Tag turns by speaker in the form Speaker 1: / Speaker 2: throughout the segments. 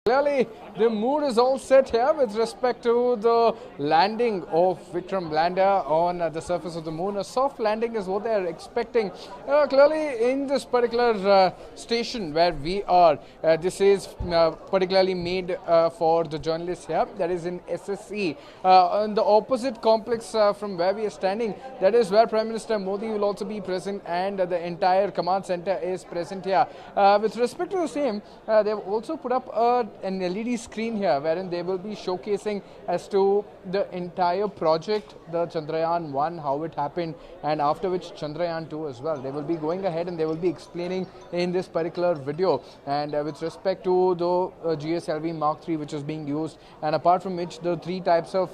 Speaker 1: Clearly, the mood is all set here with respect to the landing of Vikram lander on the surface of the moon. A soft landing is what they are expecting. Clearly, in this particular station where we are, this is particularly made for the journalists here. That is in SSE. On the opposite complex from where we are standing, that is where Prime Minister Modi will also be present, and the entire command center is present here. With respect to the same, they have also put up an LED screen here wherein they will be showcasing as to the entire project, the Chandrayaan 1, how it happened, and after which Chandrayaan 2 as well. They will be going ahead and they will be explaining in this particular video, and with respect to the GSLV Mark 3 which is being used, and apart from which the three types of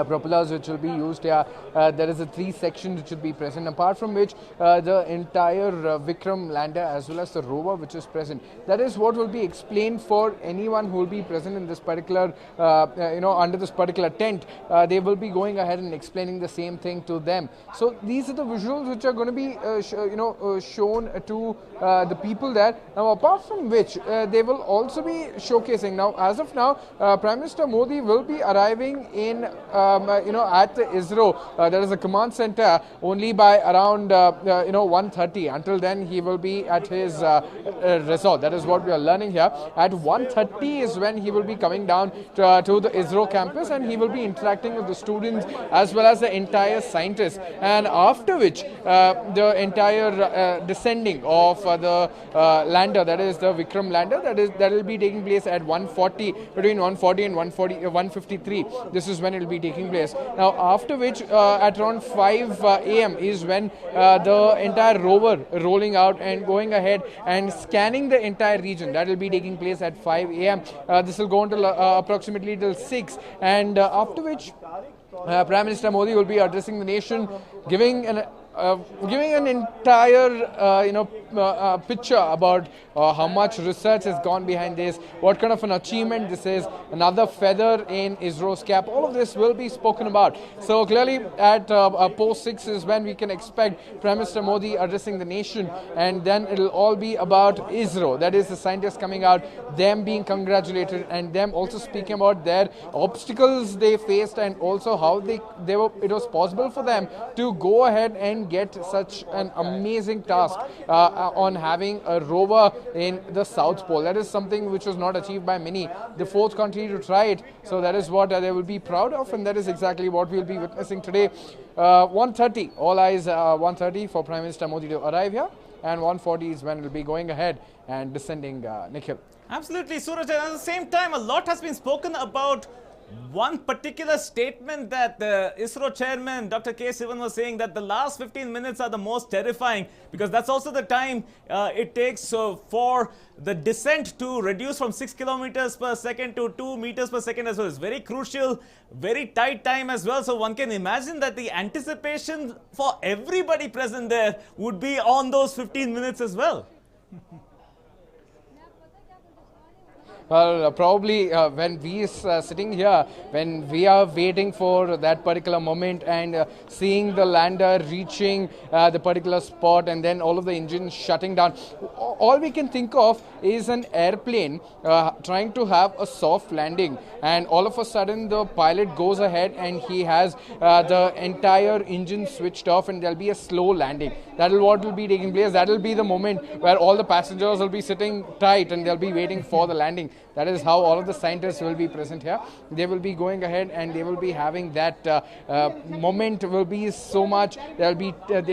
Speaker 1: propellers which will be used here. There is a 3 sections which will be present, apart from which the entire Vikram lander as well as the rover which is present. That is what will be explained for anyone who will be present in this particular, under this particular tent. They will be going ahead and explaining the same thing to them. So these are the visuals which are going to be shown to the people there. Now, apart from which they will also be showcasing. Now, as of now, Prime Minister Modi will be arriving in at the ISRO, that is the command center, only by around 1:30. Until then, he will be at his resort. That is what we are learning here. At 1:30 is when he will be coming down to the ISRO campus, and he will be interacting with the students as well as the entire scientists. And after which, the entire descending of the lander, that is the Vikram lander, that will be taking place at 1:40, between 1:40 and 1:53. This is when it will be taking place. Now, after which, at around 5 a.m. is when the entire rover rolling out and going ahead and scanning the entire region. That will be taking place at 5 a.m. This will go until approximately till 6, and after which Prime Minister Modi will be addressing the nation, giving an entire picture about how much research has gone behind this, what kind of an achievement this is, another feather in ISRO's cap. All of this will be spoken about. So clearly at post 6 is when we can expect Prime Minister Modi addressing the nation, and then it will all be about ISRO, that is the scientists coming out, them being congratulated, and them also speaking about their obstacles they faced, and also how it was possible for them to go ahead and get such an amazing task on having a rover in the South Pole. That is something which was not achieved by many. The 4th country to try it. So that is what they will be proud of, and that is exactly what we will be witnessing today. 1:30, all eyes 1:30 for Prime Minister Modi to arrive here, and 1:40 is when we will be going ahead and descending, Nikhil.
Speaker 2: Absolutely, Suraj. At the same time, a lot has been spoken about one particular statement that the ISRO chairman, Dr. K. Sivan, was saying, that the last 15 minutes are the most terrifying, because that's also the time it takes for the descent to reduce from 6 kilometers per second to 2 meters per second as well. It's very crucial, very tight time as well. So one can imagine that the anticipation for everybody present there would be on those 15 minutes as well.
Speaker 1: Well, probably when we are sitting here, when we are waiting for that particular moment and seeing the lander reaching the particular spot, and then all of the engines shutting down, all we can think of is an airplane trying to have a soft landing, and all of a sudden the pilot goes ahead and he has the entire engine switched off, and there will be a slow landing. That is what will be taking place. That will be the moment where all the passengers will be sitting tight and they'll be waiting for the landing. That is how all of the scientists will be present here. They will be going ahead and they will be having that moment will be so much. They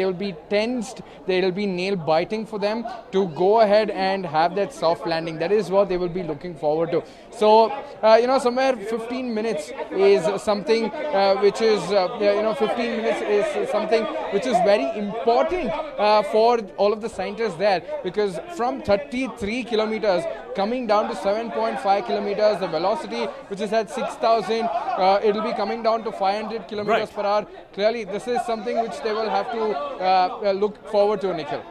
Speaker 1: will be tensed. They will be nail biting for them to go ahead and have that soft landing. That is what they will be looking forward to. So somewhere 15 minutes is something which is 15 minutes is something which is very important for all of the scientists there, because from 33 kilometers coming down to 7.5 kilometers, the velocity which is at 6,000, it will be coming down to 500 kilometers per hour. Clearly, this is something which they will have to look forward to, Nikhil.